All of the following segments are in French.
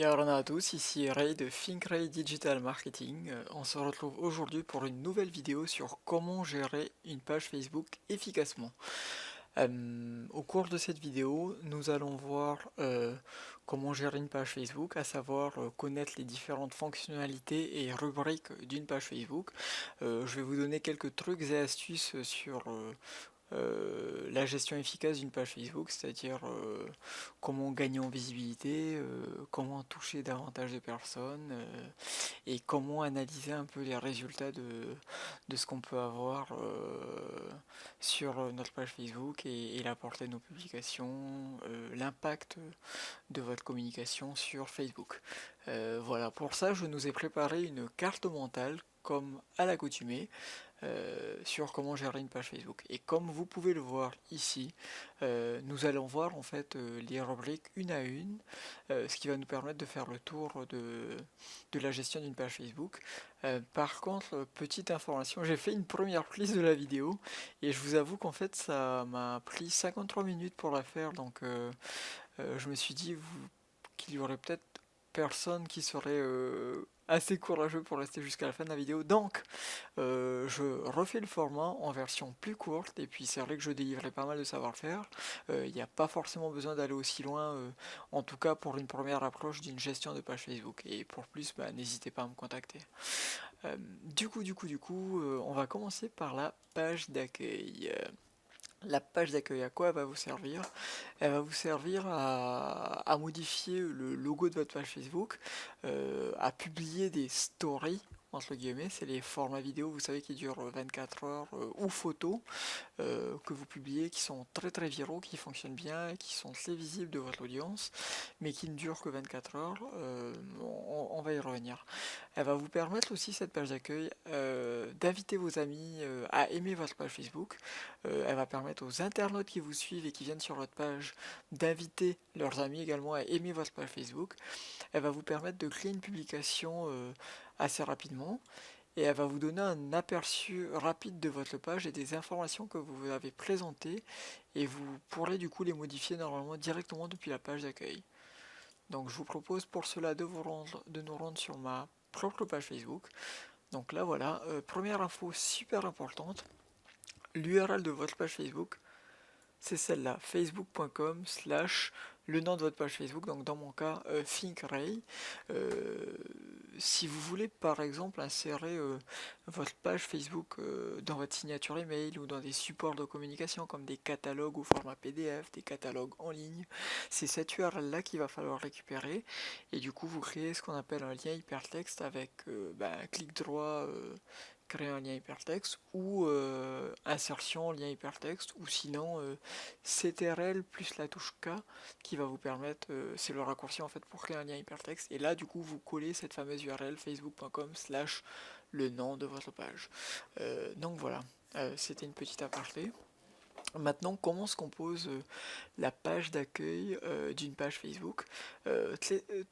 Bienvenue à tous, ici Ray de Think Ray Digital Marketing. On se retrouve aujourd'hui pour une nouvelle vidéo sur comment gérer une page Facebook efficacement. Au cours de cette vidéo, nous allons voir comment gérer une page Facebook, à savoir connaître les différentes fonctionnalités et rubriques d'une page Facebook. Je vais vous donner quelques trucs et astuces sur la gestion efficace d'une page Facebook, c'est-à-dire comment gagner en visibilité, comment toucher davantage de personnes et comment analyser un peu les résultats de ce qu'on peut avoir sur notre page Facebook et la portée de nos publications, l'impact de votre communication sur Facebook. Voilà, pour ça je nous ai préparé une carte mentale comme à l'accoutumée sur comment gérer une page Facebook. Et comme vous pouvez le voir ici, nous allons voir en fait les rubriques une à une, ce qui va nous permettre de faire le tour de la gestion d'une page Facebook. Par contre, petite information, j'ai fait une première prise de la vidéo et je vous avoue qu'en fait ça m'a pris 53 minutes pour la faire, donc je me suis dit qu'il y aurait peut-être personne qui serait assez courageux pour rester jusqu'à la fin de la vidéo. Donc, je refais le format en version plus courte, et puis c'est vrai que je délivrais pas mal de savoir-faire. Il n'y a pas forcément besoin d'aller aussi loin, en tout cas pour une première approche d'une gestion de page Facebook. Et pour plus, n'hésitez pas à me contacter. On va commencer par la page d'accueil. La page d'accueil, à quoi elle va vous servir? Elle va vous servir à modifier le logo de votre page Facebook, à publier des stories, entre guillemets, c'est les formats vidéo, vous savez, qui durent 24 heures, ou photos, que vous publiez, qui sont très très viraux, qui fonctionnent bien, qui sont très visibles de votre audience, mais qui ne durent que 24 heures. On va y revenir. Elle va vous permettre aussi, cette page d'accueil, d'inviter vos amis à aimer votre page Facebook. Elle va permettre aux internautes qui vous suivent et qui viennent sur votre page d'inviter leurs amis également à aimer votre page Facebook. Elle va vous permettre de créer une publication assez rapidement, et elle va vous donner un aperçu rapide de votre page et des informations que vous avez présentées, et vous pourrez du coup les modifier normalement directement depuis la page d'accueil. Donc je vous propose pour cela de nous rendre sur ma propre page Facebook. Donc là voilà, première info super importante, l'URL de votre page Facebook, c'est celle-là, facebook.com/ le nom de votre page Facebook, donc dans mon cas, Think Ray. Si vous voulez par exemple insérer votre page Facebook dans votre signature email ou dans des supports de communication comme des catalogues au format PDF, des catalogues en ligne, c'est cette URL là qu'il va falloir récupérer, et du coup vous créez ce qu'on appelle un lien hypertexte avec un clic droit, créer un lien hypertexte, ou insertion lien hypertexte, ou sinon CTRL plus la touche K qui va vous permettre, c'est le raccourci en fait pour créer un lien hypertexte, et là du coup vous collez cette fameuse URL facebook.com/ le nom de votre page. Donc voilà, c'était une petite aparté. Maintenant, comment se compose la page d'accueil d'une page Facebook?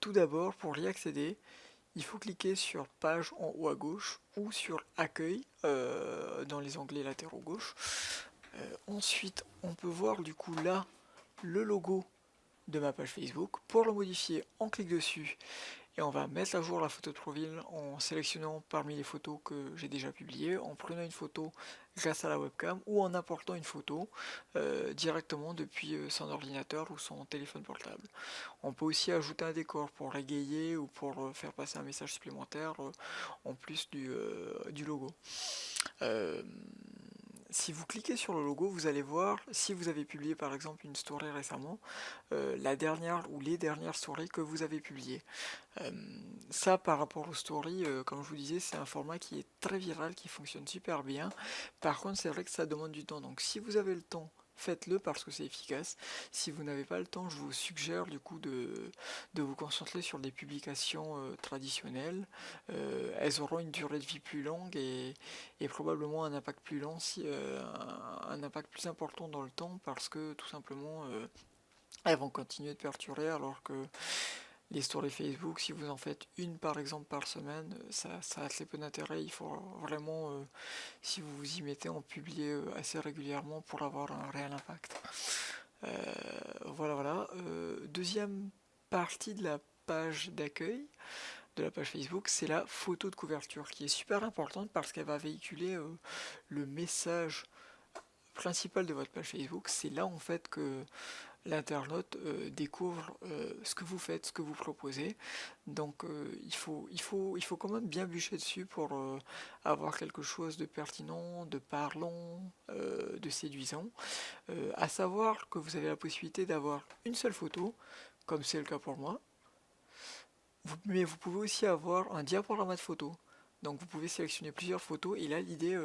Tout d'abord, pour y accéder, il faut cliquer sur page en haut à gauche ou sur accueil dans les onglets latéraux gauche. Ensuite, on peut voir du coup là le logo de ma page Facebook. Pour le modifier, on clique dessus et on va mettre à jour la photo de profil en sélectionnant parmi les photos que j'ai déjà publiées, en prenant une photo grâce à la webcam ou en apportant une photo directement depuis son ordinateur ou son téléphone portable. On peut aussi ajouter un décor pour égayer ou pour faire passer un message supplémentaire en plus du logo. Si vous cliquez sur le logo, vous allez voir, si vous avez publié par exemple une story récemment, la dernière ou les dernières stories que vous avez publiées. Ça, par rapport aux stories, comme je vous disais, c'est un format qui est très viral, qui fonctionne super bien. Par contre, c'est vrai que ça demande du temps. Donc si vous avez le temps, faites-le parce que c'est efficace. Si vous n'avez pas le temps, je vous suggère du coup de vous concentrer sur des publications traditionnelles. Elles auront une durée de vie plus longue et probablement un impact plus lent, un impact plus important dans le temps, parce que tout simplement elles vont continuer de perdurer, alors que les stories Facebook, si vous en faites une par exemple par semaine, ça a assez peu d'intérêt. Il faut vraiment, si vous vous y mettez, en publier assez régulièrement pour avoir un réel impact. Voilà. Deuxième partie de la page d'accueil de la page Facebook, c'est la photo de couverture qui est super importante parce qu'elle va véhiculer le message principal de votre page Facebook. C'est là en fait que l'internaute découvre ce que vous faites, ce que vous proposez. Donc il faut quand même bien bûcher dessus pour avoir quelque chose de pertinent, de parlant, de séduisant. À savoir que vous avez la possibilité d'avoir une seule photo, comme c'est le cas pour moi, mais vous pouvez aussi avoir un diaporama de photos. Donc vous pouvez sélectionner plusieurs photos et là l'idée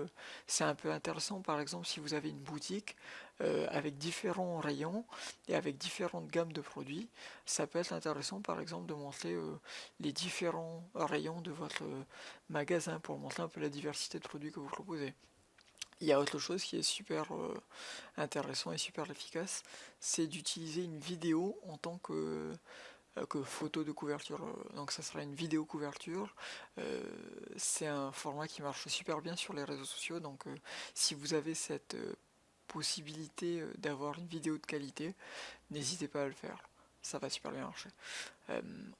c'est un peu intéressant par exemple si vous avez une boutique avec différents rayons et avec différentes gammes de produits, ça peut être intéressant par exemple de montrer les différents rayons de votre magasin pour montrer un peu la diversité de produits que vous proposez. Il y a autre chose qui est super intéressant et super efficace, c'est d'utiliser une vidéo en tant que photo de couverture. Donc ça sera une vidéo couverture. C'est un format qui marche super bien sur les réseaux sociaux. Donc si vous avez cette possibilité d'avoir une vidéo de qualité, n'hésitez pas à le faire. Ça va super bien marcher.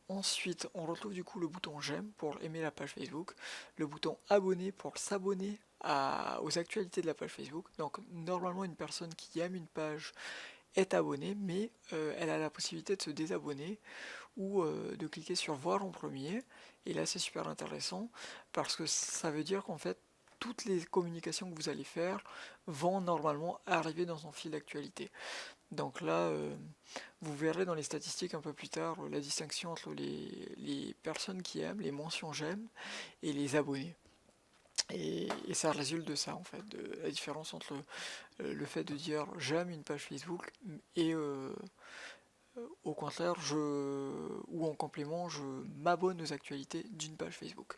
Ensuite, on retrouve du coup le bouton j'aime pour aimer la page Facebook, le bouton abonner pour s'abonner aux actualités de la page Facebook. Donc normalement une personne qui aime une page est abonnée, mais elle a la possibilité de se désabonner ou de cliquer sur voir en premier. Et là c'est super intéressant parce que ça veut dire qu'en fait toutes les communications que vous allez faire vont normalement arriver dans son fil d'actualité. Donc là, vous verrez dans les statistiques un peu plus tard la distinction entre les personnes qui aiment, les mentions j'aime et les abonnés. Et ça résulte de ça en fait, de la différence entre le fait de dire j'aime une page Facebook et au contraire, ou en complément, je m'abonne aux actualités d'une page Facebook.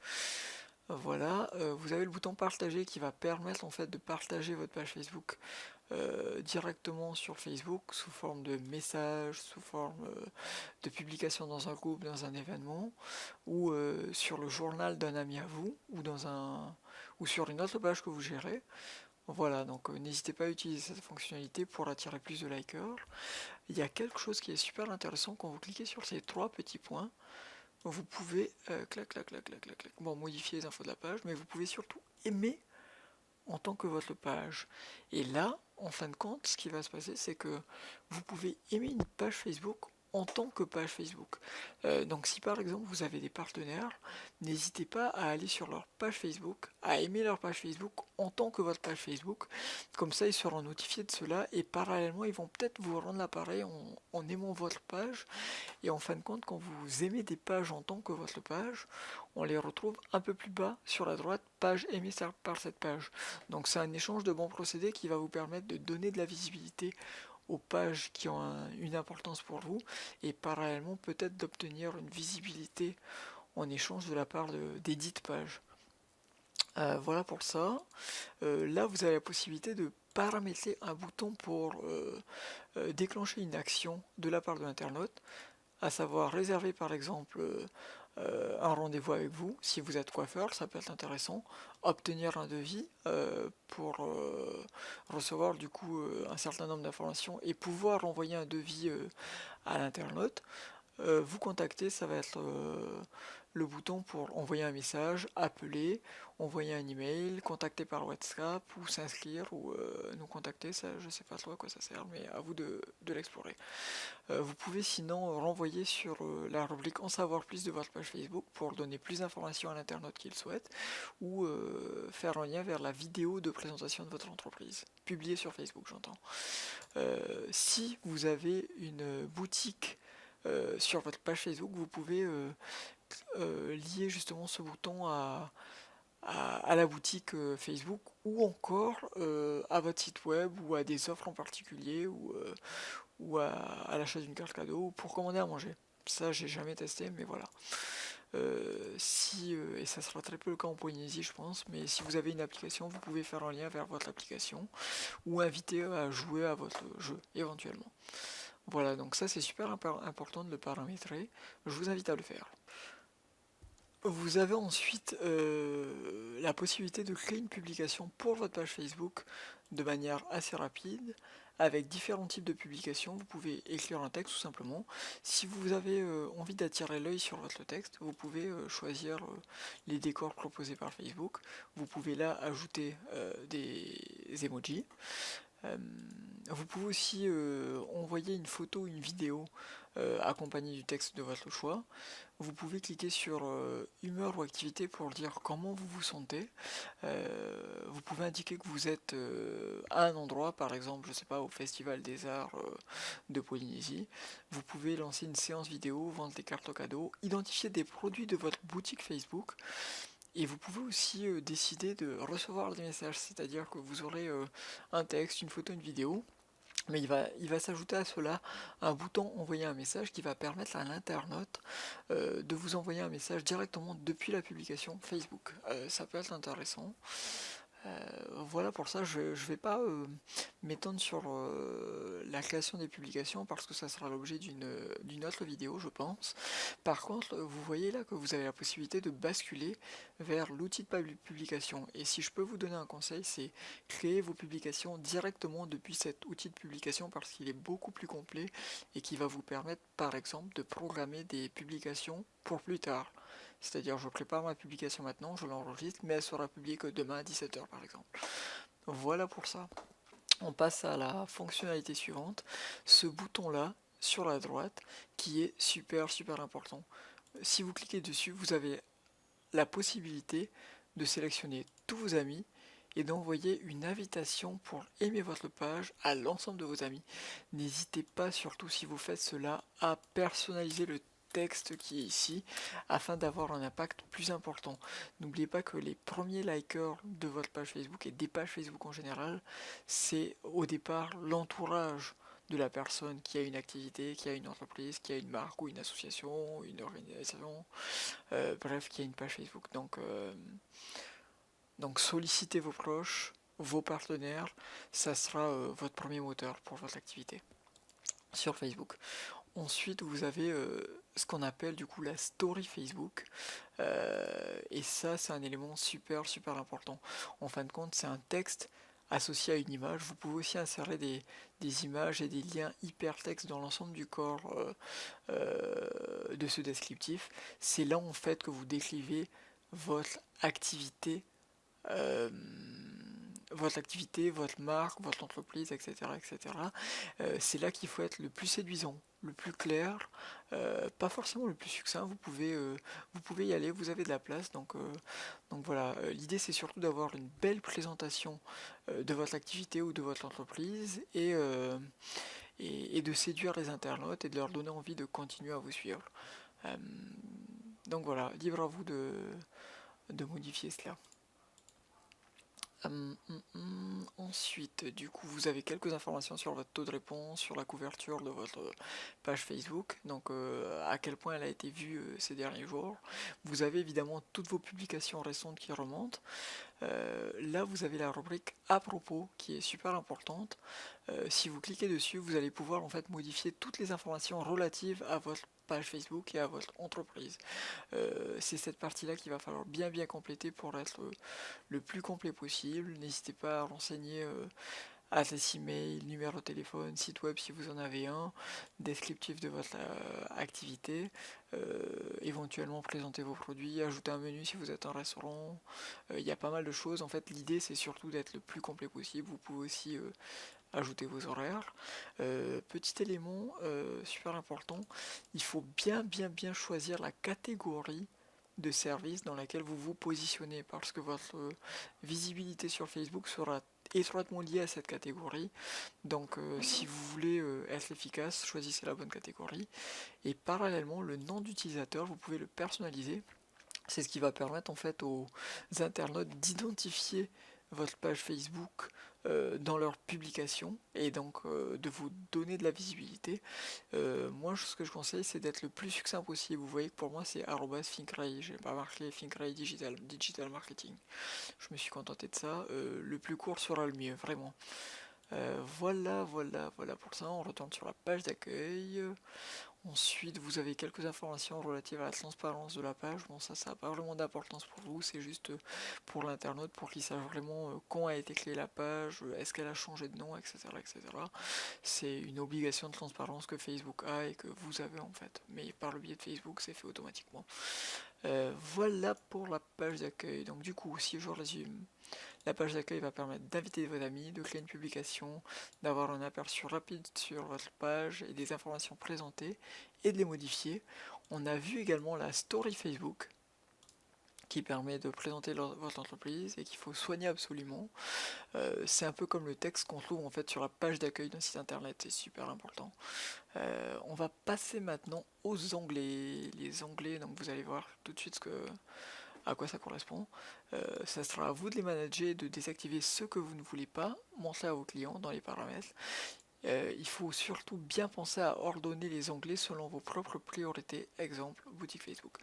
Voilà, vous avez le bouton partager qui va permettre en fait de partager votre page Facebook directement sur Facebook sous forme de message, sous forme de publication dans un groupe, dans un événement, ou sur le journal d'un ami à vous, ou sur une autre page que vous gérez. Voilà, donc n'hésitez pas à utiliser cette fonctionnalité pour attirer plus de likers. Il y a quelque chose qui est super intéressant quand vous cliquez sur ces trois petits points. Vous pouvez bon, modifier les infos de la page, mais vous pouvez surtout aimer en tant que votre page. Et là, en fin de compte, ce qui va se passer, c'est que vous pouvez aimer une page Facebook en tant que page Facebook. Donc si par exemple vous avez des partenaires, n'hésitez pas à aller sur leur page Facebook, à aimer leur page Facebook en tant que votre page Facebook. Comme ça, ils seront notifiés de cela et parallèlement, ils vont peut-être vous rendre l'appareil en aimant votre page. Et en fin de compte, quand vous aimez des pages en tant que votre page, on les retrouve un peu plus bas sur la droite, page aimée par cette page. Donc c'est un échange de bons procédés qui va vous permettre de donner de la visibilité aux pages qui ont une importance pour vous et parallèlement peut-être d'obtenir une visibilité en échange de la part des dites pages. Voilà pour ça. Là, vous avez la possibilité de paramétrer un bouton pour déclencher une action de la part de l'internaute, à savoir réserver par exemple un rendez-vous avec vous, si vous êtes coiffeur, ça peut être intéressant, obtenir un devis pour recevoir du coup un certain nombre d'informations et pouvoir envoyer un devis à l'internaute. Vous contacter, ça va être le bouton pour envoyer un message, appeler, envoyer un email, contacter par WhatsApp ou s'inscrire ou nous contacter, ça je sais pas trop à quoi ça sert, mais à vous de l'explorer. Vous pouvez sinon renvoyer sur la rubrique en savoir plus de votre page Facebook pour donner plus d'informations à l'internaute qu'il souhaite ou faire un lien vers la vidéo de présentation de votre entreprise, publiée sur Facebook j'entends. Si vous avez une boutique sur votre page Facebook, vous pouvez lier justement ce bouton à la boutique Facebook ou encore à votre site web ou à des offres en particulier ou à l'achat d'une carte cadeau ou pour commander à manger. Ça, j'ai jamais testé, mais voilà. Et ça sera très peu le cas en Polynésie, je pense, mais si vous avez une application, vous pouvez faire un lien vers votre application ou inviter à jouer à votre jeu éventuellement. Voilà, donc ça c'est super important de le paramétrer. Je vous invite à le faire. Vous avez ensuite la possibilité de créer une publication pour votre page Facebook de manière assez rapide avec différents types de publications. Vous pouvez écrire un texte tout simplement. Si vous avez envie d'attirer l'œil sur votre texte, vous pouvez choisir les décors proposés par Facebook. Vous pouvez là ajouter des emojis. Vous pouvez aussi envoyer une photo ou une vidéo accompagnée du texte de votre choix. Vous pouvez cliquer sur humeur ou activité pour dire comment vous vous sentez. Vous pouvez indiquer que vous êtes à un endroit, par exemple, je sais pas, au Festival des Arts de Polynésie. Vous pouvez lancer une séance vidéo, vendre des cartes cadeaux, identifier des produits de votre boutique Facebook. Et vous pouvez aussi décider de recevoir des messages, c'est-à-dire que vous aurez un texte, une photo, une vidéo, mais il va s'ajouter à cela un bouton envoyer un message qui va permettre à l'internaute de vous envoyer un message directement depuis la publication Facebook. Ça peut être intéressant. Voilà pour ça, je ne vais pas m'étendre sur la création des publications parce que ça sera l'objet d'une autre vidéo, je pense. Par contre, vous voyez là que vous avez la possibilité de basculer vers l'outil de publication. Et si je peux vous donner un conseil, c'est créer vos publications directement depuis cet outil de publication parce qu'il est beaucoup plus complet et qui va vous permettre, par exemple, de programmer des publications pour plus tard. C'est-à-dire, je prépare ma publication maintenant, je l'enregistre, mais elle sera publiée que demain à 17h par exemple. Voilà pour ça. On passe à la fonctionnalité suivante, ce bouton-là sur la droite qui est super important. Si vous cliquez dessus, vous avez la possibilité de sélectionner tous vos amis et d'envoyer une invitation pour aimer votre page à l'ensemble de vos amis. N'hésitez pas, surtout si vous faites cela, à personnaliser le texte qui est ici afin d'avoir un impact plus important. N'oubliez pas que les premiers likers de votre page Facebook et des pages Facebook en général, c'est au départ l'entourage de la personne qui a une activité, qui a une entreprise, qui a une marque ou une association, une organisation, bref, qui a une page Facebook. Donc sollicitez vos proches, vos partenaires, ça sera votre premier moteur pour votre activité sur Facebook. Ensuite, vous avez ce qu'on appelle du coup la story Facebook. Et ça, c'est un élément super important. En fin de compte, c'est un texte associé à une image. Vous pouvez aussi insérer des images et des liens hypertextes dans l'ensemble du corps de ce descriptif. C'est là en fait que vous décrivez votre activité euh, votre marque, votre entreprise, etc. C'est là qu'il faut être le plus séduisant, le plus clair, pas forcément le plus succinct. Vous pouvez y aller, vous avez de la place. Donc voilà, l'idée c'est surtout d'avoir une belle présentation de votre activité ou de votre entreprise et de séduire les internautes et de leur donner envie de continuer à vous suivre. Euh, donc voilà, libre à vous de modifier cela. Ensuite, du coup, vous avez quelques informations sur votre taux de réponse, sur la couverture de votre page Facebook, donc à quel point elle a été vue ces derniers jours. Vous avez évidemment toutes vos publications récentes qui remontent. Là, vous avez la rubrique à propos qui est super importante. Si vous cliquez dessus, vous allez pouvoir en fait modifier toutes les informations relatives à votre page Facebook et à votre entreprise. C'est cette partie-là qu'il va falloir bien compléter pour être le plus complet possible. N'hésitez pas à renseigner adresse email, numéro de téléphone, site web si vous en avez un, descriptif de votre activité, éventuellement présenter vos produits, ajouter un menu si vous êtes un restaurant. Il y a pas mal de choses. En fait, l'idée c'est surtout d'être le plus complet possible. Vous pouvez aussi ajouter vos horaires. Petit élément super important, il faut bien choisir la catégorie de service dans laquelle vous vous positionnez parce que votre visibilité sur Facebook sera étroitement liée à cette catégorie. Donc si vous voulez être efficace, choisissez la bonne catégorie. Et parallèlement, le nom d'utilisateur, vous pouvez le personnaliser. C'est ce qui va permettre en fait aux internautes d'identifier votre page Facebook dans leurs publications et donc de vous donner de la visibilité. Moi, ce que je conseille, c'est d'être le plus succinct possible. Vous voyez que pour moi, c'est @finkray. J'ai pas marqué Finkray digital marketing. Je me suis contenté de ça. Le plus court sera le mieux, vraiment. Voilà pour ça. On retourne sur la page d'accueil. Ensuite, vous avez quelques informations relatives à la transparence de la page. Bon, ça n'a pas vraiment d'importance pour vous, c'est juste pour l'internaute, pour qu'il sache vraiment quand a été créée la page, est-ce qu'elle a changé de nom, etc., etc. C'est une obligation de transparence que Facebook a et que vous avez en fait. Mais par le biais de Facebook, c'est fait automatiquement. Voilà pour la page d'accueil. Donc du coup, si je résume, la page d'accueil va permettre d'inviter vos amis, de créer une publication, d'avoir un aperçu rapide sur votre page et des informations présentées et de les modifier. On a vu également la story Facebook qui permet de présenter votre entreprise et qu'il faut soigner absolument. C'est un peu comme le texte qu'on trouve en fait sur la page d'accueil d'un site internet, c'est super important. On va passer maintenant aux onglets. Les onglets, donc vous allez voir tout de suite à quoi ça correspond. Ça sera à vous de les manager et de désactiver ce que vous ne voulez pas montrer à vos clients dans les paramètres. Il faut surtout bien penser à ordonner les onglets selon vos propres priorités, exemple boutique Facebook.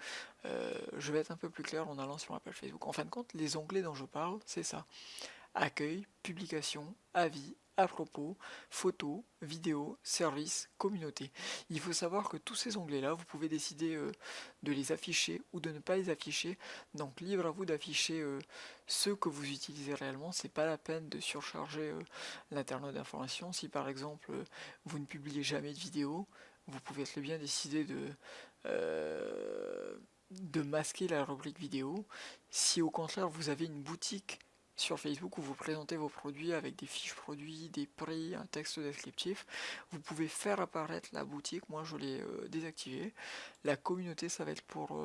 Je vais être un peu plus clair en allant sur la page Facebook. En fin de compte, les onglets dont je parle, c'est ça. Accueil, publication, avis, à propos, photos, vidéos, services, communauté. Il faut savoir que tous ces onglets-là, vous pouvez décider de les afficher ou de ne pas les afficher. Donc libre à vous d'afficher ceux que vous utilisez réellement. C'est pas la peine de surcharger l'internaute d'informations. Si par exemple vous ne publiez jamais de vidéos, vous pouvez très bien décider de masquer la rubrique vidéo. Si au contraire vous avez une boutique sur Facebook où vous présentez vos produits avec des fiches produits, des prix, un texte descriptif, vous pouvez faire apparaître la boutique. Moi je l'ai désactivé. La communauté, ça va être pour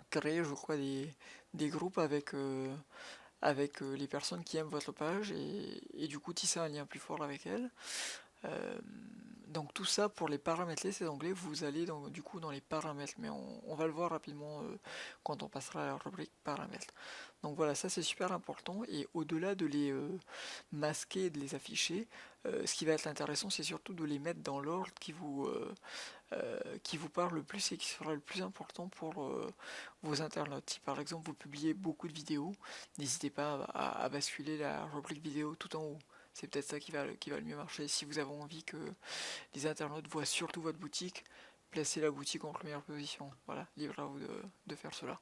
créer, je crois, des groupes avec les personnes qui aiment votre page et du coup tisser un lien plus fort avec elles. Donc tout ça pour les paramétrer, ces onglets, vous allez du coup dans les paramètres, mais on va le voir rapidement quand on passera à la rubrique paramètres. Donc voilà, ça c'est super important, et au-delà de les masquer et de les afficher, ce qui va être intéressant, c'est surtout de les mettre dans l'ordre qui vous parle le plus et qui sera le plus important pour vos internautes. Si par exemple vous publiez beaucoup de vidéos, n'hésitez pas à basculer la rubrique vidéo tout en haut. C'est peut-être ça qui va le mieux marcher. Si vous avez envie que les internautes voient surtout votre boutique, placez la boutique en première position. Voilà, libre à vous de faire cela.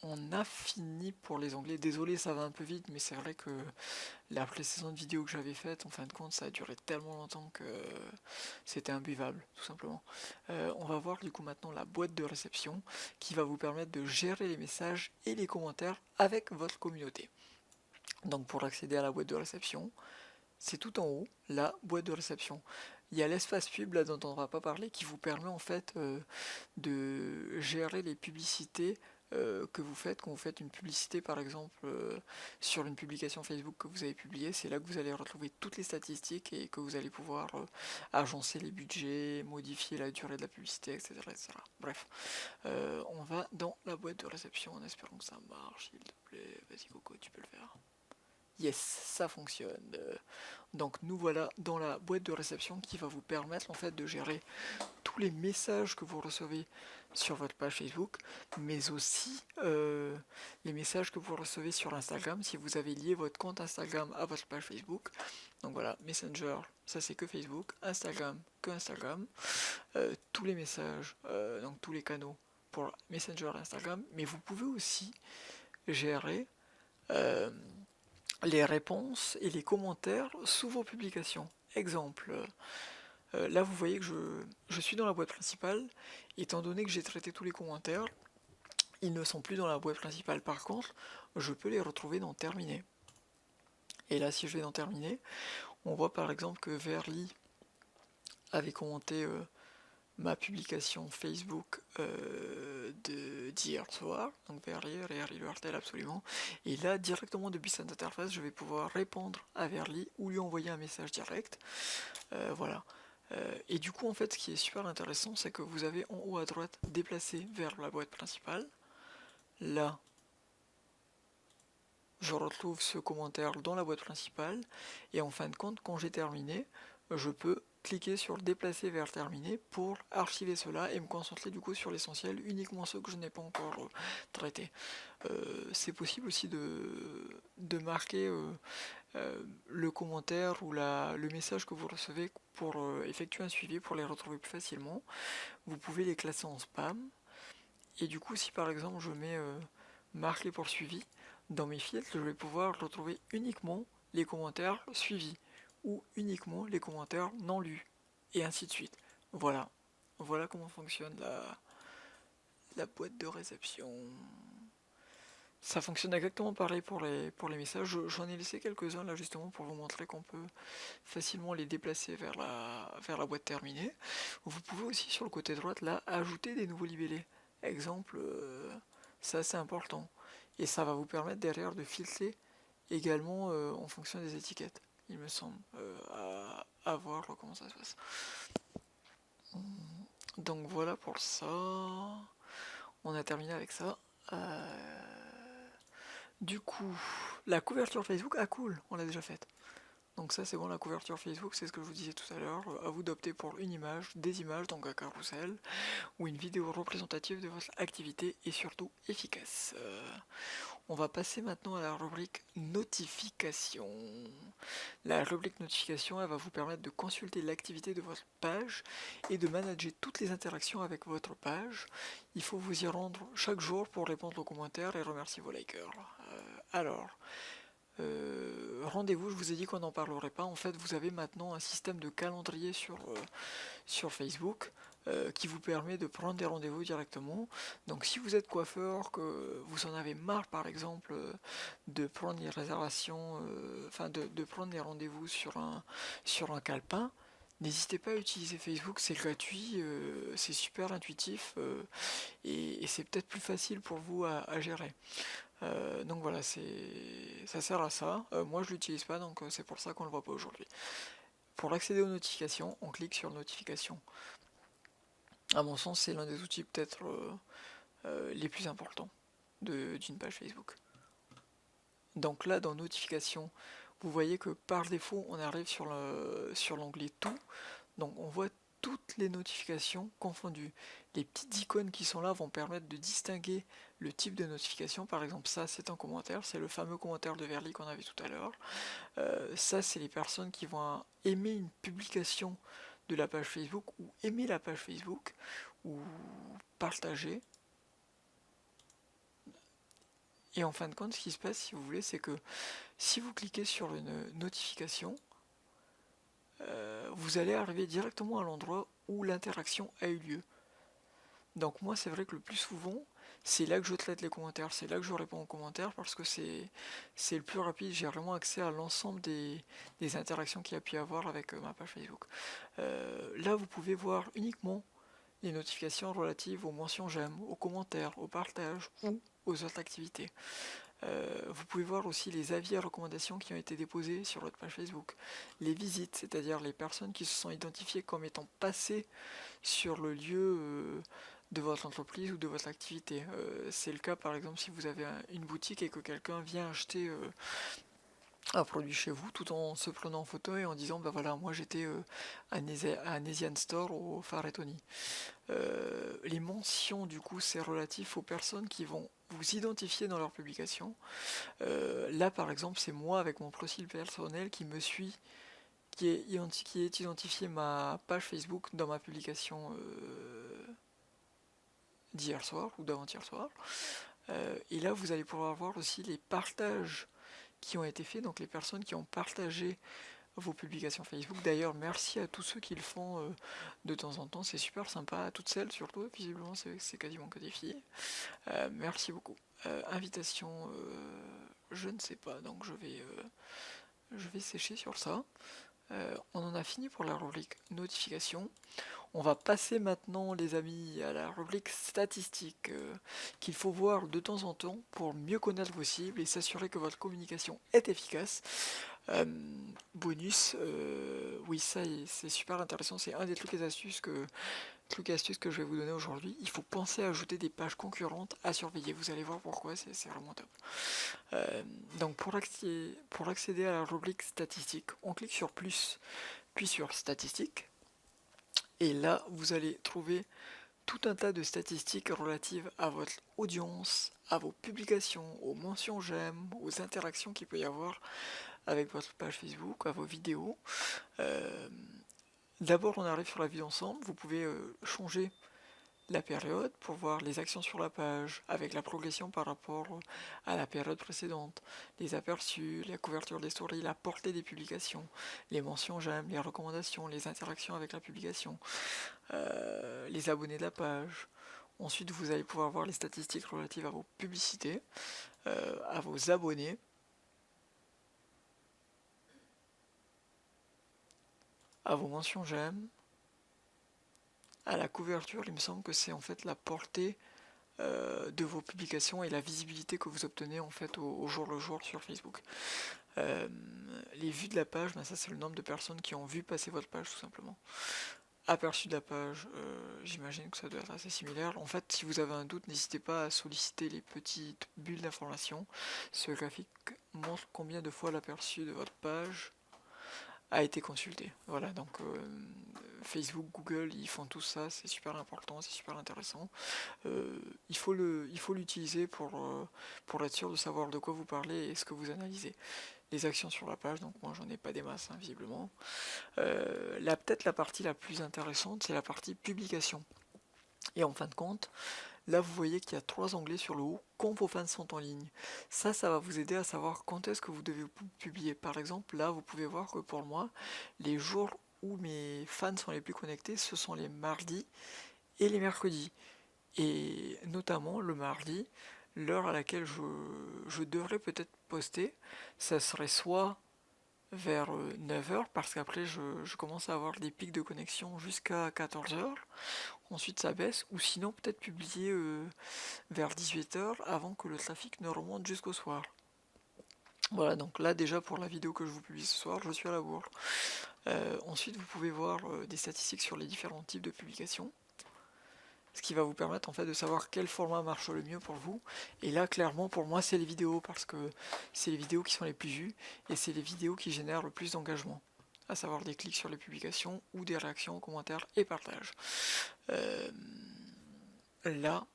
On a fini pour les onglets. Désolé, ça va un peu vite, mais c'est vrai que la précédente vidéo que j'avais faite, en fin de compte, ça a duré tellement longtemps que c'était imbuvable, tout simplement. On va voir du coup maintenant la boîte de réception qui va vous permettre de gérer les messages et les commentaires avec votre communauté. Donc pour accéder à la boîte de réception, c'est tout en haut, la boîte de réception. Il y a l'espace pub là dont on ne va pas parler qui vous permet en fait de gérer les publicités que vous faites. Quand vous faites une publicité par exemple sur une publication Facebook que vous avez publiée, c'est là que vous allez retrouver toutes les statistiques et que vous allez pouvoir agencer les budgets, modifier la durée de la publicité, etc. etc. Bref, on va dans la boîte de réception en espérant que ça marche, s'il te plaît. Vas-y Coco, tu peux le faire. Yes, ça fonctionne. Donc nous voilà dans la boîte de réception qui va vous permettre en fait de gérer tous les messages que vous recevez sur votre page Facebook, mais aussi les messages que vous recevez sur Instagram si vous avez lié votre compte Instagram à votre page Facebook. Donc voilà, Messenger, ça c'est que Facebook, Instagram, que Instagram, tous les messages, donc tous les canaux pour Messenger et Instagram, mais vous pouvez aussi gérer les réponses et les commentaires sous vos publications. Exemple, là vous voyez que je suis dans la boîte principale, étant donné que j'ai traité tous les commentaires, ils ne sont plus dans la boîte principale. Par contre, je peux les retrouver dans Terminer. Et là, si je vais dans Terminer, on voit par exemple que Verly avait commenté ma publication Facebook d'hier soir, donc Verly, réarrive absolument, et là directement depuis cette interface je vais pouvoir répondre à Verly ou lui envoyer un message direct, voilà. Et du coup en fait ce qui est super intéressant c'est que vous avez en haut à droite déplacé vers la boîte principale, là je retrouve ce commentaire dans la boîte principale, et en fin de compte quand j'ai terminé, je peux cliquer sur déplacer vers terminé pour archiver cela et me concentrer du coup sur l'essentiel, uniquement ceux que je n'ai pas encore traités. C'est possible aussi de marquer le commentaire ou le message que vous recevez pour effectuer un suivi, pour les retrouver plus facilement. Vous pouvez les classer en spam. Et du coup, si par exemple je mets marqué pour suivi, dans mes filtres, je vais pouvoir retrouver uniquement les commentaires suivis ou uniquement les commentaires non lus, et ainsi de suite. Voilà. Voilà comment fonctionne la boîte de réception. Ça fonctionne exactement pareil pour les messages. J'en ai laissé quelques-uns là justement pour vous montrer qu'on peut facilement les déplacer vers la boîte terminée. Vous pouvez aussi sur le côté droite là ajouter des nouveaux libellés. Exemple, ça c'est important. Et ça va vous permettre derrière de filtrer également en fonction des étiquettes, il me semble, à voir comment ça se passe. Donc voilà pour ça. On a terminé avec ça. Du coup, la couverture Facebook, ah cool, on l'a déjà faite. Donc ça c'est bon, la couverture Facebook, c'est ce que je vous disais tout à l'heure. À vous d'opter pour une image, des images, donc un carrousel, ou une vidéo représentative de votre activité et surtout efficace. On va passer maintenant à la rubrique notification. La rubrique notification, elle va vous permettre de consulter l'activité de votre page et de manager toutes les interactions avec votre page. Il faut vous y rendre chaque jour pour répondre aux commentaires et remercier vos likers. Rendez-vous, je vous ai dit qu'on n'en parlerait pas. En fait, vous avez maintenant un système de calendrier sur Facebook qui vous permet de prendre des rendez-vous directement. Donc si vous êtes coiffeur, que vous en avez marre par exemple de prendre les réservations, de prendre des rendez-vous sur un calepin, n'hésitez pas à utiliser Facebook, c'est gratuit, c'est super intuitif et c'est peut-être plus facile pour vous à gérer. Donc voilà, ça sert à ça. Moi je l'utilise pas, donc c'est pour ça qu'on le voit pas aujourd'hui. Pour accéder aux notifications, on clique sur notifications. À mon sens, c'est l'un des outils peut-être les plus importants d'une page Facebook. Donc là, dans notifications, vous voyez que par défaut, on arrive sur l'onglet tout. Donc on voit toutes les notifications confondues. Les petites icônes qui sont là vont permettre de distinguer le type de notification. Par exemple, ça c'est un commentaire, c'est le fameux commentaire de Verly qu'on avait tout à l'heure. Ça c'est les personnes qui vont aimer une publication de la page Facebook ou aimer la page Facebook ou partager. Et en fin de compte, ce qui se passe, si vous voulez, c'est que si vous cliquez sur une notification, vous allez arriver directement à l'endroit où l'interaction a eu lieu. Donc moi, c'est vrai que le plus souvent, c'est là que je traite les commentaires, c'est là que je réponds aux commentaires parce que c'est le plus rapide, j'ai vraiment accès à l'ensemble des interactions qu'il y a pu y avoir avec ma page Facebook. Là, vous pouvez voir uniquement les notifications relatives aux mentions j'aime, aux commentaires, aux partages ou aux autres activités. Vous pouvez voir aussi les avis et recommandations qui ont été déposés sur votre page Facebook. Les visites, c'est-à-dire les personnes qui se sont identifiées comme étant passées sur le lieu de votre entreprise ou de votre activité. C'est le cas par exemple si vous avez une boutique et que quelqu'un vient acheter un produit chez vous tout en se prenant en photo et en disant bah voilà moi j'étais à Nesian Store au Faretoni. Les mentions du coup c'est relatif aux personnes qui vont vous identifier dans leur publication. Là par exemple c'est moi avec mon profil personnel qui me suit, qui est identifié ma page Facebook dans ma publication d'hier soir ou d'avant-hier soir. Et là vous allez pouvoir voir aussi les partages qui ont été faits, donc les personnes qui ont partagé vos publications Facebook. D'ailleurs, merci à tous ceux qui le font de temps en temps, c'est super sympa, à toutes celles surtout, visiblement c'est quasiment que des filles. Merci beaucoup. Invitation, je ne sais pas, donc je vais sécher sur ça. On en a fini pour la rubrique notification. On va passer maintenant, les amis, à la rubrique statistique qu'il faut voir de temps en temps pour mieux connaître vos cibles et s'assurer que votre communication est efficace. Bonus, oui, ça c'est super intéressant. C'est un des trucs et astuces que je vais vous donner aujourd'hui. Il faut penser à ajouter des pages concurrentes à surveiller. Vous allez voir pourquoi, c'est vraiment top. Donc pour accéder à la rubrique statistique, on clique sur plus. puis sur statistiques. Et là, vous allez trouver tout un tas de statistiques relatives à votre audience, à vos publications, aux mentions j'aime, aux interactions qu'il peut y avoir avec votre page Facebook, à vos vidéos. D'abord, on arrive sur la vue d'ensemble. Vous pouvez changer la période pour voir les actions sur la page avec la progression par rapport à la période précédente, les aperçus, la couverture des stories, la portée des publications, les mentions j'aime, les recommandations, les interactions avec la publication, les abonnés de la page. Ensuite, vous allez pouvoir voir les statistiques relatives à vos publicités, à vos abonnés, à vos mentions j'aime, à la couverture. Il me semble que c'est en fait la portée de vos publications et la visibilité que vous obtenez en fait au jour le jour sur Facebook. Les vues de la page, ça c'est le nombre de personnes qui ont vu passer votre page tout simplement. Aperçu de la page, j'imagine que ça doit être assez similaire. En fait, si vous avez un doute, n'hésitez pas à solliciter les petites bulles d'information. Ce graphique montre combien de fois l'aperçu de votre page a été consulté. Voilà, donc Facebook, Google, ils font tout ça, c'est super important, c'est super intéressant. Il faut l'utiliser pour être sûr de savoir de quoi vous parlez et ce que vous analysez. Les actions sur la page, donc moi j'en ai pas des masses visiblement. Peut-être la partie la plus intéressante, c'est la partie publication. Et en fin de compte, là vous voyez qu'il y a 3 onglets sur le haut, quand vos fans sont en ligne. Ça va vous aider à savoir quand est-ce que vous devez publier. Par exemple, là vous pouvez voir que pour moi, les jours où mes fans sont les plus connectés, ce sont les mardis et les mercredis. Et notamment le mardi, l'heure à laquelle je devrais peut-être poster, ça serait soit vers 9h, parce qu'après je commence à avoir des pics de connexion jusqu'à 14h, ensuite ça baisse, ou sinon peut-être publier vers 18h avant que le trafic ne remonte jusqu'au soir. Voilà, donc là déjà pour la vidéo que je vous publie ce soir, je suis à la bourre. Ensuite vous pouvez voir des statistiques sur les différents types de publications, ce qui va vous permettre en fait de savoir quel format marche le mieux pour vous. Et là clairement pour moi c'est les vidéos, parce que c'est les vidéos qui sont les plus vues et c'est les vidéos qui génèrent le plus d'engagement, à savoir des clics sur les publications ou des réactions, commentaires et partages. Là,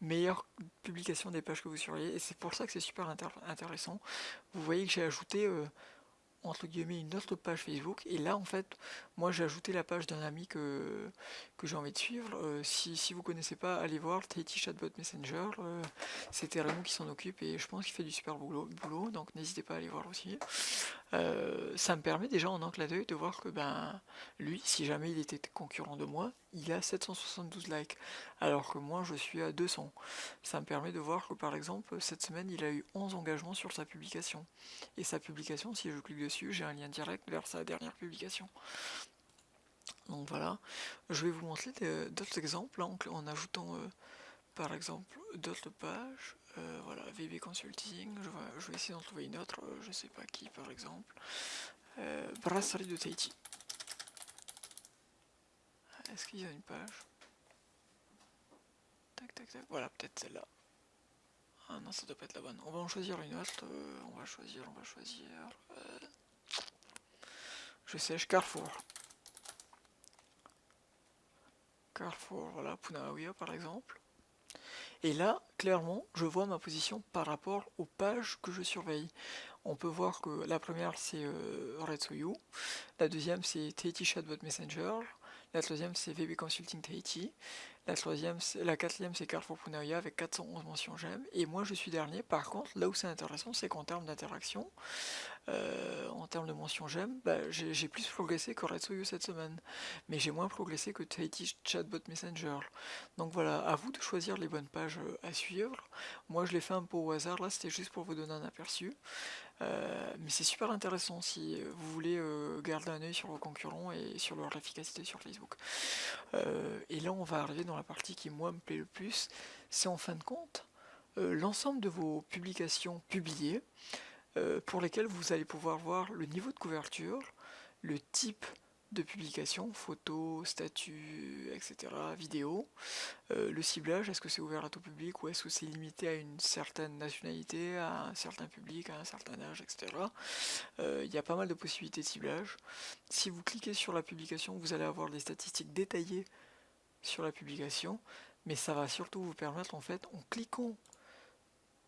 meilleure publication des pages que vous surveillez, et c'est pour ça que c'est super intéressant. Vous voyez que j'ai ajouté entre guillemets une autre page Facebook, et là en fait moi j'ai ajouté la page d'un ami que j'ai envie de suivre. Si vous connaissez pas, allez voir Tahiti Chatbot Messenger, c'était Raymond qui s'en occupe et je pense qu'il fait du super boulot, donc n'hésitez pas à aller voir aussi. Ça me permet déjà en un clin d'œil de voir que lui, si jamais il était concurrent de moi, il a 772 likes, alors que moi je suis à 200. Ça me permet de voir que par exemple cette semaine il a eu 11 engagements sur sa publication. Et sa publication, si je clique dessus, j'ai un lien direct vers sa dernière publication. Donc voilà, je vais vous montrer d'autres exemples en ajoutant par exemple d'autres pages. Voilà, VB Consulting, je vais essayer d'en trouver une autre, je sais pas qui par exemple. Brasserie de Tahiti. Est-ce qu'il y a une page? Tac tac tac, voilà, peut-être celle-là. Ah non, ça doit pas être la bonne. On va en choisir une autre, on va choisir. Je sèche Carrefour. Carrefour, voilà, Punaawia par exemple. Et là, clairement, je vois ma position par rapport aux pages que je surveille. On peut voir que la première c'est Retsuyu, la deuxième c'est Tahiti Chatbot Messenger, la troisième c'est VB Consulting Tahiti, la quatrième c'est Carrefour Punaawia avec 411 mentions j'aime, et moi je suis dernier. Par contre, là où c'est intéressant, c'est qu'en termes d'interaction, en termes de mentions j'aime, j'ai plus progressé que Retsuyu cette semaine, mais j'ai moins progressé que Tahiti Chatbot Messenger. Donc voilà, à vous de choisir les bonnes pages à suivre. Moi je l'ai fait un peu au hasard, là c'était juste pour vous donner un aperçu. Mais c'est super intéressant si vous voulez garder un œil sur vos concurrents et sur leur efficacité sur Facebook. Et là on va arriver dans la partie qui moi me plaît le plus, c'est en fin de compte l'ensemble de vos publications publiées, pour lesquelles vous allez pouvoir voir le niveau de couverture, le type de publication, photos, statuts, etc., vidéos. Le ciblage, est-ce que c'est ouvert à tout public ou est-ce que c'est limité à une certaine nationalité, à un certain public, à un certain âge, etc. Il y a pas mal de possibilités de ciblage. Si vous cliquez sur la publication, vous allez avoir des statistiques détaillées sur la publication, mais ça va surtout vous permettre, en fait, en cliquant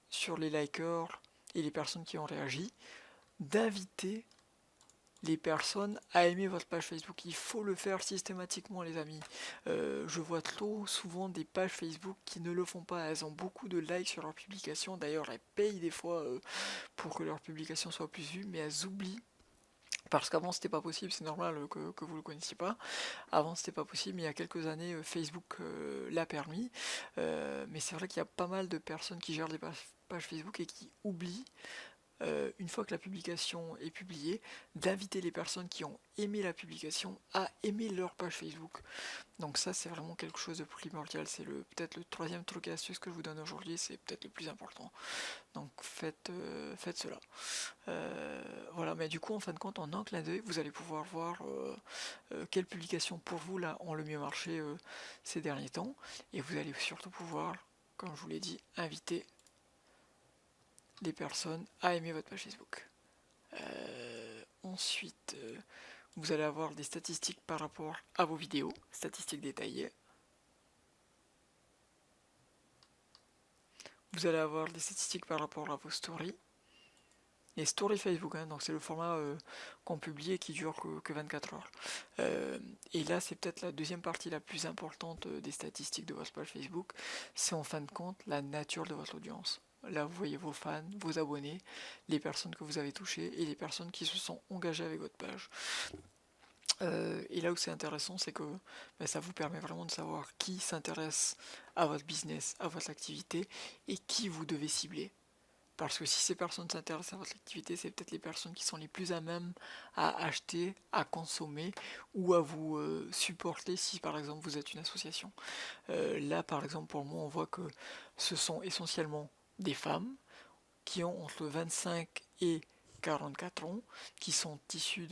sur les likers et les personnes qui ont réagi, d'inviter les personnes à aimer votre page Facebook. Il faut le faire systématiquement, les amis. Je vois trop souvent des pages Facebook qui ne le font pas. Elles ont beaucoup de likes sur leurs publications. D'ailleurs, elles payent des fois pour que leurs publications soient plus vues, mais elles oublient. Parce qu'avant c'était pas possible, c'est normal que vous le connaissiez pas. Avant c'était pas possible, mais il y a quelques années Facebook l'a permis. Mais c'est vrai qu'il y a pas mal de personnes qui gèrent des pages Facebook et qui oublient une fois que la publication est publiée, d'inviter les personnes qui ont aimé la publication à aimer leur page Facebook. Donc ça, c'est vraiment quelque chose de primordial. C'est peut-être le troisième truc et astuce que je vous donne aujourd'hui, c'est peut-être le plus important. Donc faites cela. Voilà, mais du coup, en fin de compte, en un clin d'œil, vous allez pouvoir voir quelles publications pour vous là ont le mieux marché ces derniers temps, et vous allez surtout pouvoir, comme je vous l'ai dit, inviter les personnes à aimer votre page Facebook. Ensuite, vous allez avoir des statistiques par rapport à vos vidéos, statistiques détaillées. Vous allez avoir des statistiques par rapport à vos stories. Les stories Facebook, hein, donc c'est le format qu'on publie et qui dure que 24 heures. Et là, c'est peut-être la deuxième partie la plus importante des statistiques de votre page Facebook. C'est en fin de compte la nature de votre audience. Là, vous voyez vos fans, vos abonnés, les personnes que vous avez touchées et les personnes qui se sont engagées avec votre page. Et là où c'est intéressant, c'est que ça vous permet vraiment de savoir qui s'intéresse à votre business, à votre activité et qui vous devez cibler. Parce que si ces personnes s'intéressent à votre activité, c'est peut-être les personnes qui sont les plus à même à acheter, à consommer ou à vous supporter si par exemple vous êtes une association. Là par exemple pour moi on voit que ce sont essentiellement des femmes qui ont entre 25 et 44 ans, qui sont issus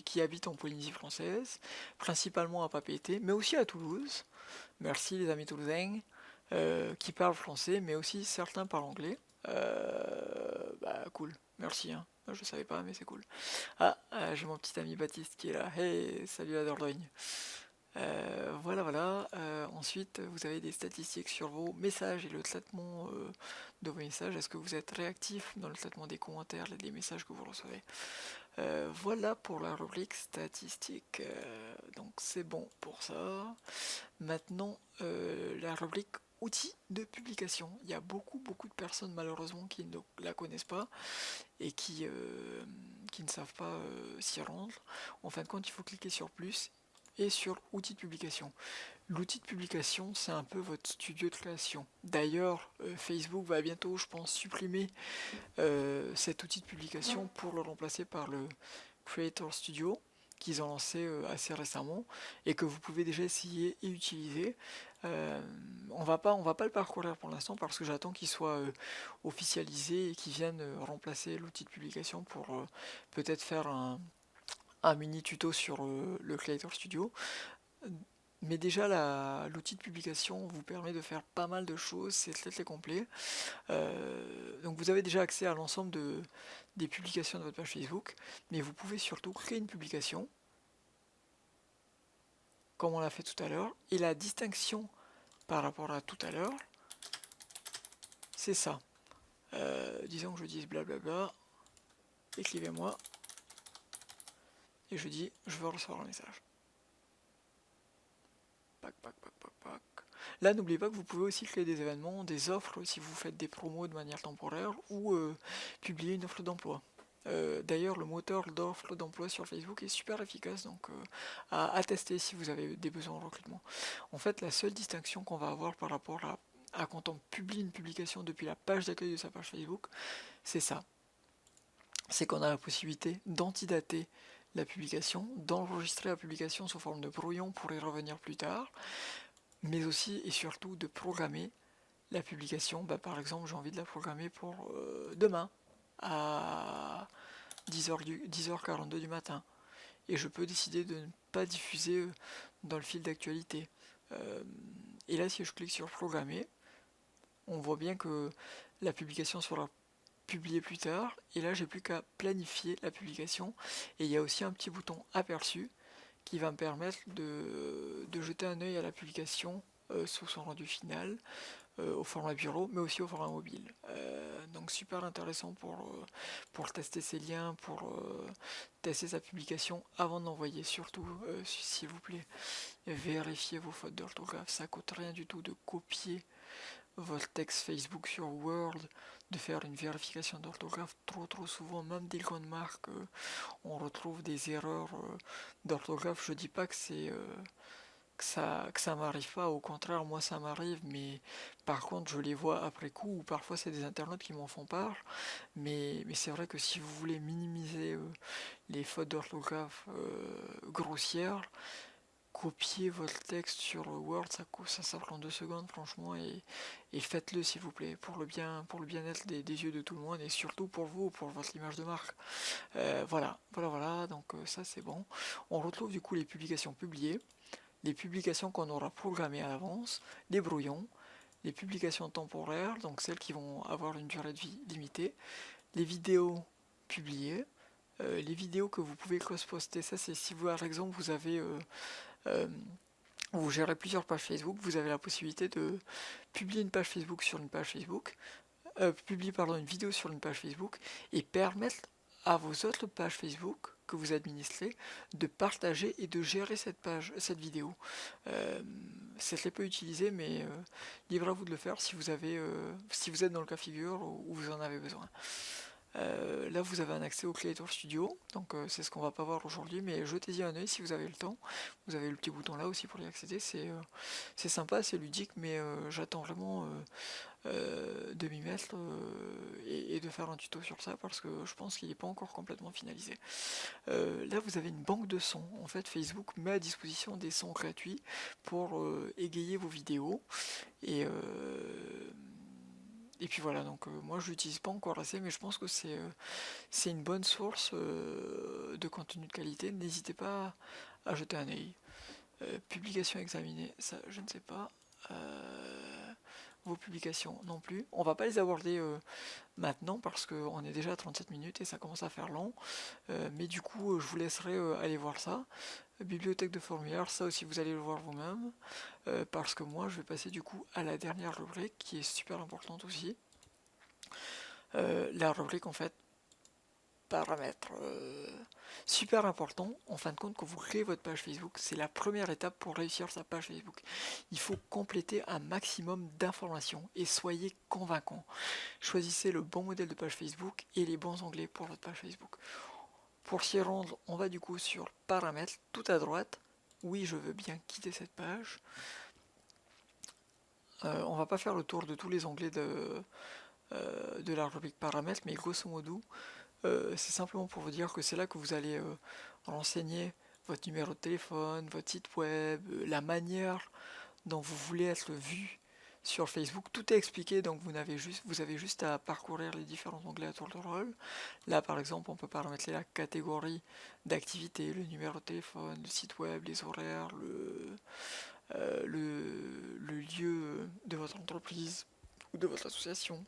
qui habitent en Polynésie française, principalement à Papeete, mais aussi à Toulouse. Merci les amis toulousains. Qui parlent français, mais aussi certains parlent anglais. Cool, merci. Hein. Je savais pas, mais c'est cool. Ah, j'ai mon petit ami Baptiste qui est là. Hey, salut la Dordogne. Voilà. Ensuite, vous avez des statistiques sur vos messages et le traitement de vos messages. Est-ce que vous êtes réactif dans le traitement des commentaires et des messages que vous recevez? Voilà pour la rubrique statistique. Donc c'est bon pour ça. Maintenant, la rubrique outils de publication. Il y a beaucoup de personnes malheureusement qui ne la connaissent pas et qui ne savent pas s'y rendre. En fin de compte, il faut cliquer sur plus et sur outils de publication. L'outil de publication, c'est un peu votre studio de création. D'ailleurs, Facebook va bientôt, je pense, supprimer cet outil de publication pour le remplacer par le Creator Studio qu'ils ont lancé assez récemment et que vous pouvez déjà essayer et utiliser. On va pas le parcourir pour l'instant parce que j'attends qu'il soit officialisé et qu'il vienne remplacer l'outil de publication pour peut-être faire un mini tuto sur le Creator Studio. Mais déjà l'outil de publication vous permet de faire pas mal de choses, c'est très complet. Donc vous avez déjà accès à l'ensemble des publications de votre page Facebook, mais vous pouvez surtout créer une publication, comme on l'a fait tout à l'heure, et la distinction par rapport à tout à l'heure, c'est ça. Disons que je dise blablabla, écrivez-moi, et je dis je veux recevoir un message. Pac. Là, n'oubliez pas que vous pouvez aussi créer des événements, des offres si vous faites des promos de manière temporaire ou publier une offre d'emploi. D'ailleurs, le moteur d'offre d'emploi sur Facebook est super efficace, donc à tester si vous avez des besoins en recrutement. En fait, la seule distinction qu'on va avoir par rapport à quand on publie une publication depuis la page d'accueil de sa page Facebook, c'est ça. C'est qu'on a la possibilité d'antidater la publication, d'enregistrer la publication sous forme de brouillon pour y revenir plus tard, mais aussi et surtout de programmer la publication. Par exemple, j'ai envie de la programmer pour demain à 10h42 du matin. et je peux décider de ne pas diffuser dans le fil d'actualité. Et là, si je clique sur programmer, on voit bien que la publication sera publiée plus tard, et là j'ai plus qu'à planifier la publication, et il y a aussi un petit bouton aperçu qui va me permettre de jeter un œil à la publication sous son rendu final, au format bureau, mais aussi au format mobile. Donc super intéressant pour tester ses liens, pour tester sa publication avant de l'envoyer. Surtout, s'il vous plaît, vérifiez vos fautes d'orthographe. Ça coûte rien du tout de copier votre texte Facebook sur Word, de faire une vérification d'orthographe. Trop souvent, même des grandes marques, on retrouve des erreurs d'orthographe. Je dis pas que c'est que ça m'arrive pas, au contraire, moi ça m'arrive, mais par contre je les vois après coup, ou parfois c'est des internautes qui m'en font part, mais c'est vrai que si vous voulez minimiser les fautes d'orthographe grossières, copiez votre texte sur Word, ça prend 2 secondes franchement, et faites-le s'il vous plaît, pour le bien-être des yeux de tout le monde, et surtout pour vous, pour votre image de marque. Voilà, donc ça c'est bon. On retrouve du coup les publications publiées, les publications qu'on aura programmées à l'avance, les brouillons, les publications temporaires, donc celles qui vont avoir une durée de vie limitée, les vidéos publiées, les vidéos que vous pouvez cross-poster. Ça, c'est si vous, par exemple, euh, vous gérez plusieurs pages Facebook, vous avez la possibilité de publier une page Facebook sur une page Facebook, publier une vidéo sur une page Facebook, et permettre à vos autres pages Facebook que vous administrez de partager et de gérer cette vidéo. C'est très peu utilisé, mais libre à vous de le faire si vous êtes dans le cas figure où vous en avez besoin. Là vous avez un accès au Creator Studio, donc c'est ce qu'on va pas voir aujourd'hui, mais jetez-y un oeil si vous avez le temps. Vous avez le petit bouton là aussi pour y accéder, c'est sympa, c'est ludique, mais j'attends vraiment de m'y mettre et de faire un tuto sur ça, parce que je pense qu'il n'est pas encore complètement finalisé. Là vous avez une banque de sons. En fait, Facebook met à disposition des sons gratuits pour égayer vos vidéos, et et puis voilà, donc moi je l'utilise pas encore assez, mais je pense que c'est une bonne source de contenu de qualité. N'hésitez pas à jeter un œil. Publication examinée, ça je ne sais pas. Vos publications non plus. On va pas les aborder maintenant parce qu'on est déjà à 37 minutes et ça commence à faire long. Mais du coup, je vous laisserai aller voir ça. Bibliothèque de formulaire, ça aussi vous allez le voir vous-même. Parce que moi, je vais passer du coup à la dernière rubrique qui est super importante aussi. La rubrique en fait paramètres. Super important, en fin de compte, quand vous créez votre page Facebook, c'est la première étape pour réussir sa page Facebook. Il faut compléter un maximum d'informations et soyez convaincant. Choisissez le bon modèle de page Facebook et les bons onglets pour votre page Facebook. Pour s'y rendre, on va du coup sur paramètres, tout à droite. Oui, je veux bien quitter cette page. On va pas faire le tour de tous les onglets de la rubrique paramètres, mais grosso modo, c'est simplement pour vous dire que c'est là que vous allez renseigner votre numéro de téléphone, votre site web, la manière dont vous voulez être vu sur Facebook. Tout est expliqué, donc vous avez juste à parcourir les différents onglets à tour de rôle. Là, par exemple, on peut paramétrer la catégorie d'activité, le numéro de téléphone, le site web, les horaires, le lieu de votre entreprise ou de votre association,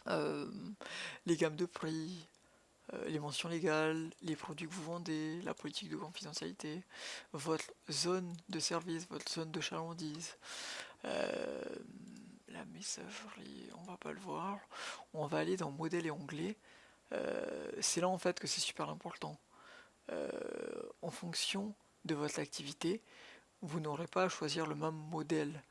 les gammes de prix, les mentions légales, les produits que vous vendez, la politique de confidentialité, votre zone de service, votre zone de chalandise, la messagerie, on va pas le voir. On va aller dans modèle et onglet. C'est là en fait que c'est super important. En fonction de votre activité, vous n'aurez pas à choisir le même modèle.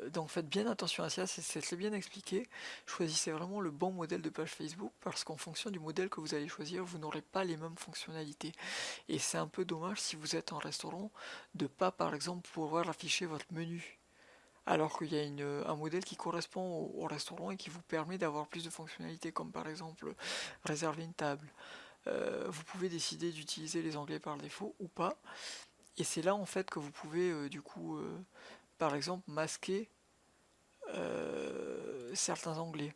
Donc faites bien attention à ça, c'est très bien expliqué. Choisissez vraiment le bon modèle de page Facebook, parce qu'en fonction du modèle que vous allez choisir, vous n'aurez pas les mêmes fonctionnalités. Et c'est un peu dommage si vous êtes en restaurant de ne pas par exemple pouvoir afficher votre menu, alors qu'il y a un modèle qui correspond au restaurant et qui vous permet d'avoir plus de fonctionnalités, comme par exemple réserver une table. Vous pouvez décider d'utiliser les onglets par défaut ou pas, et c'est là en fait que vous pouvez du coup par exemple masquer certains onglets.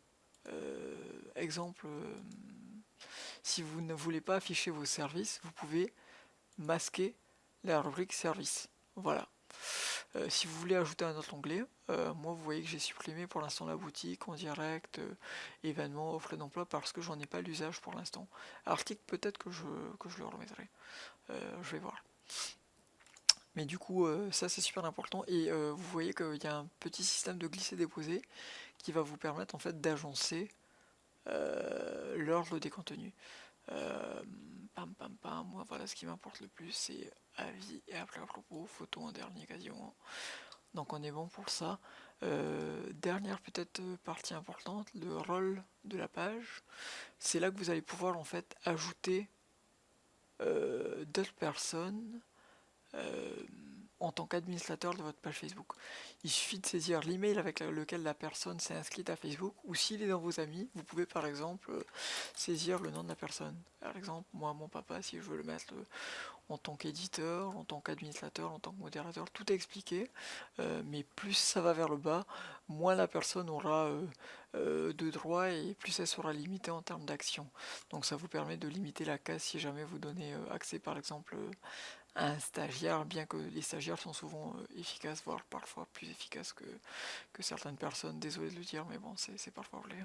Exemple, Si vous ne voulez pas afficher vos services, vous pouvez masquer la rubrique service. Voilà. Si vous voulez ajouter un autre onglet, moi vous voyez que j'ai supprimé pour l'instant la boutique, en direct, événements, offre d'emploi parce que j'en ai pas l'usage pour l'instant. Article peut-être que je le remettrai. Je vais voir. Mais du coup ça c'est super important et vous voyez qu'il y a un petit système de glisser-déposer qui va vous permettre en fait d'agencer l'ordre des contenus. Pam pam pam, moi voilà ce qui m'importe le plus, c'est avis et après à propos, photo en dernière occasion. Donc on est bon pour ça. Dernière peut-être partie importante, le rôle de la page. C'est là que vous allez pouvoir en fait ajouter d'autres personnes en tant qu'administrateur de votre page Facebook. Il suffit de saisir l'email avec lequel la personne s'est inscrite à Facebook, ou s'il est dans vos amis, vous pouvez par exemple saisir le nom de la personne. Par exemple, moi, mon papa, si je veux le mettre en tant qu'éditeur, en tant qu'administrateur, en tant que modérateur, tout est expliqué, mais plus ça va vers le bas, moins la personne aura de droits et plus elle sera limitée en termes d'action. Donc ça vous permet de limiter la casse si jamais vous donnez accès par exemple un stagiaire, bien que les stagiaires sont souvent efficaces, voire parfois plus efficaces que certaines personnes, désolé de le dire, mais bon, c'est parfois vrai.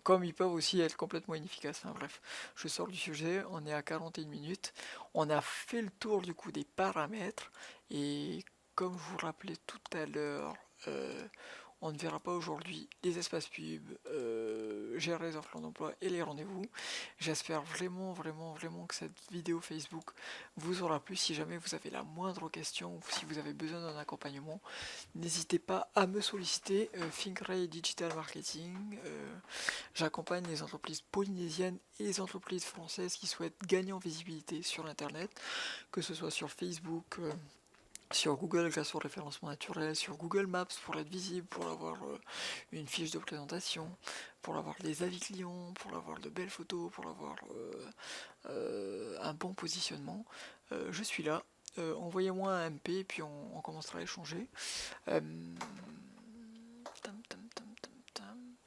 Comme ils peuvent aussi être complètement inefficaces. Enfin bref, je sors du sujet, on est à 41 minutes, on a fait le tour du coup des paramètres, et comme je vous rappelais tout à l'heure, on ne verra pas aujourd'hui les espaces pubs, gérer les offres d'emploi et les rendez-vous. J'espère vraiment que cette vidéo Facebook vous aura plu. Si jamais vous avez la moindre question ou si vous avez besoin d'un accompagnement, n'hésitez pas à me solliciter. Thinkray Digital Marketing. J'accompagne les entreprises polynésiennes et les entreprises françaises qui souhaitent gagner en visibilité sur Internet, que ce soit sur Facebook, sur Google grâce au référencement naturel, sur Google Maps pour être visible, pour avoir une fiche de présentation, pour avoir des avis clients, pour avoir de belles photos, pour avoir un bon positionnement. Je suis là. Envoyez-moi un MP et puis on commencera à échanger.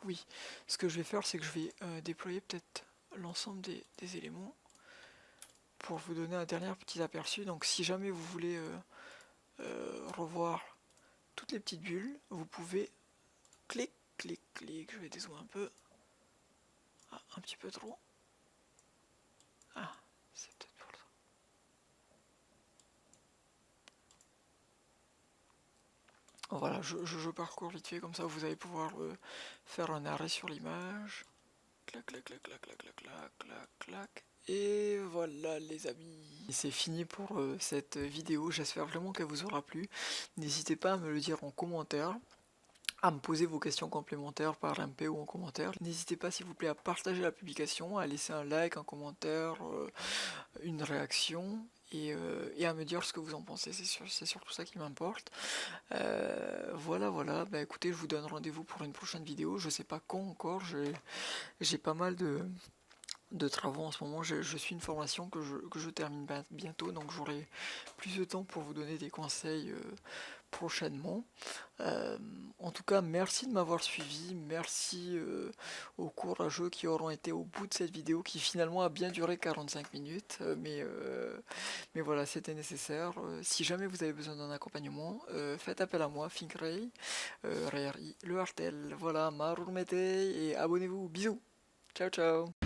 Oui, ce que je vais faire, c'est que je vais déployer peut-être l'ensemble des éléments pour vous donner un dernier petit aperçu. Donc si jamais vous voulez revoir toutes les petites bulles, vous pouvez clic, clic, clic, je vais dézoomer un peu. Ah, un petit peu trop. Ah, c'est peut-être pour ça. Voilà, je parcours vite fait, comme ça vous allez pouvoir faire un arrêt sur l'image. Clac, clac, clac, clac, clac, clac, clac, clac, clac. Et voilà les amis. C'est fini pour cette vidéo, j'espère vraiment qu'elle vous aura plu. N'hésitez pas à me le dire en commentaire, à me poser vos questions complémentaires par MP ou en commentaire. N'hésitez pas s'il vous plaît à partager la publication, à laisser un like, un commentaire, une réaction et à me dire ce que vous en pensez, c'est surtout ça qui m'importe. Voilà, bah écoutez, je vous donne rendez-vous pour une prochaine vidéo, je sais pas quand encore, j'ai pas mal de travaux en ce moment, je suis une formation que je termine bientôt, donc j'aurai plus de temps pour vous donner des conseils prochainement. En tout cas, merci de m'avoir suivi, merci aux courageux qui auront été au bout de cette vidéo qui finalement a bien duré 45 minutes, mais voilà, c'était nécessaire. Si jamais vous avez besoin d'un accompagnement, faites appel à moi, Thinkray, Rayari, le Hartel, voilà, Marurmete et abonnez-vous, bisous, ciao ciao.